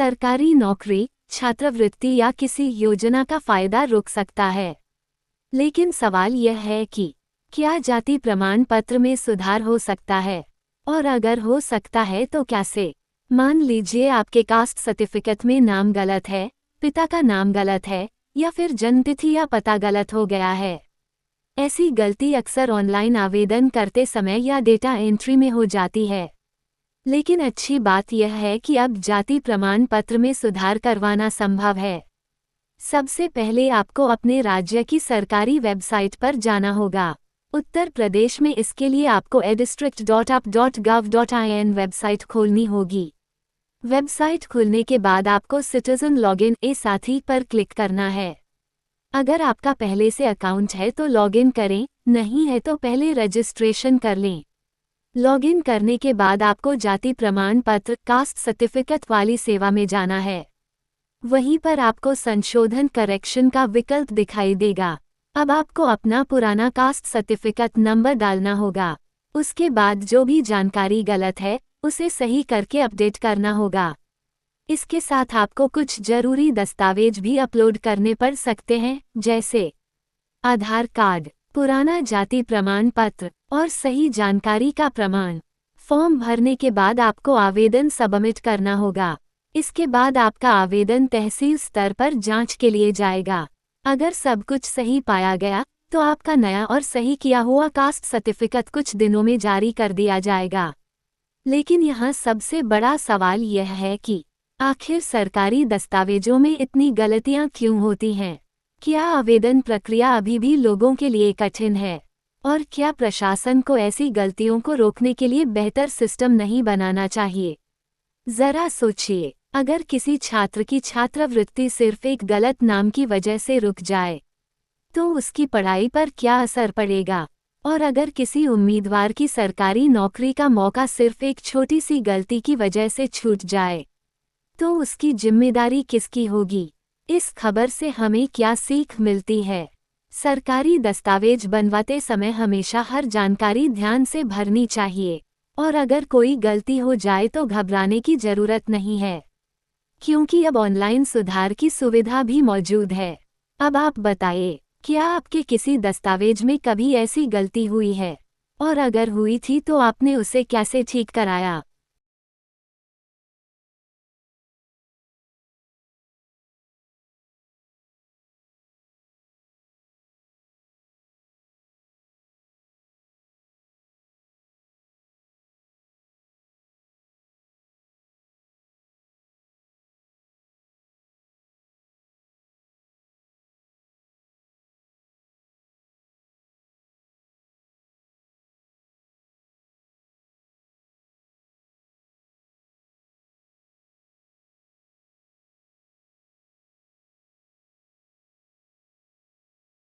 सरकारी नौकरी, छात्रवृत्ति या किसी योजना का फायदा रुक सकता है। लेकिन सवाल यह है कि क्या जाति प्रमाण पत्र में सुधार हो सकता है, और अगर हो सकता है तो कैसे? मान लीजिए आपके कास्ट सर्टिफिकेट में नाम गलत है, पिता का नाम गलत है, या फिर जन्मतिथि या पता गलत हो गया है। ऐसी गलती अक्सर ऑनलाइन आवेदन करते समय या डेटा एंट्री में हो जाती है। लेकिन अच्छी बात यह है कि अब जाति प्रमाण पत्र में सुधार करवाना संभव है। सबसे पहले आपको अपने राज्य की सरकारी वेबसाइट पर जाना होगा। उत्तर प्रदेश में इसके लिए आपको edistrict.up.gov.in वेबसाइट खोलनी होगी। वेबसाइट खुलने के बाद आपको सिटीजन लॉगिन ए साथी पर क्लिक करना है। अगर आपका पहले से अकाउंट है तो लॉगिन करें, नहीं है तो पहले रजिस्ट्रेशन कर लें। लॉगिन करने के बाद आपको जाति प्रमाण पत्र कास्ट सर्टिफिकेट वाली सेवा में जाना है। वहीं पर आपको संशोधन करेक्शन का विकल्प दिखाई देगा। अब आपको अपना पुराना कास्ट सर्टिफिकेट नंबर डालना होगा। उसके बाद जो भी जानकारी गलत है उसे सही करके अपडेट करना होगा। इसके साथ आपको कुछ जरूरी दस्तावेज भी अपलोड करने पड़ सकते हैं, जैसे आधार कार्ड, पुराना जाति प्रमाण पत्र और सही जानकारी का प्रमाण। फॉर्म भरने के बाद आपको आवेदन सबमिट करना होगा। इसके बाद आपका आवेदन तहसील स्तर पर जांच के लिए जाएगा। अगर सब कुछ सही पाया गया तो आपका नया और सही किया हुआ कास्ट सर्टिफिकेट कुछ दिनों में जारी कर दिया जाएगा। लेकिन यहाँ सबसे बड़ा सवाल यह है कि आखिर सरकारी दस्तावेजों में इतनी गलतियाँ क्यों होती हैं? क्या आवेदन प्रक्रिया अभी भी लोगों के लिए कठिन है? और क्या प्रशासन को ऐसी गलतियों को रोकने के लिए बेहतर सिस्टम नहीं बनाना चाहिए? जरा सोचिए, अगर किसी छात्र की छात्रवृत्ति सिर्फ एक गलत नाम की वजह से रुक जाए तो उसकी पढ़ाई पर क्या असर पड़ेगा? और अगर किसी उम्मीदवार की सरकारी नौकरी का मौका सिर्फ एक छोटी सी गलती की वजह से छूट जाए तो उसकी जिम्मेदारी किसकी होगी? इस खबर से हमें क्या सीख मिलती है? सरकारी दस्तावेज बनवाते समय हमेशा हर जानकारी ध्यान से भरनी चाहिए, और अगर कोई गलती हो जाए तो घबराने की जरूरत नहीं है, क्योंकि अब ऑनलाइन सुधार की सुविधा भी मौजूद है। अब आप बताइए, क्या आपके किसी दस्तावेज में कभी ऐसी गलती हुई है? और अगर हुई थी तो आपने उसे कैसे ठीक कराया?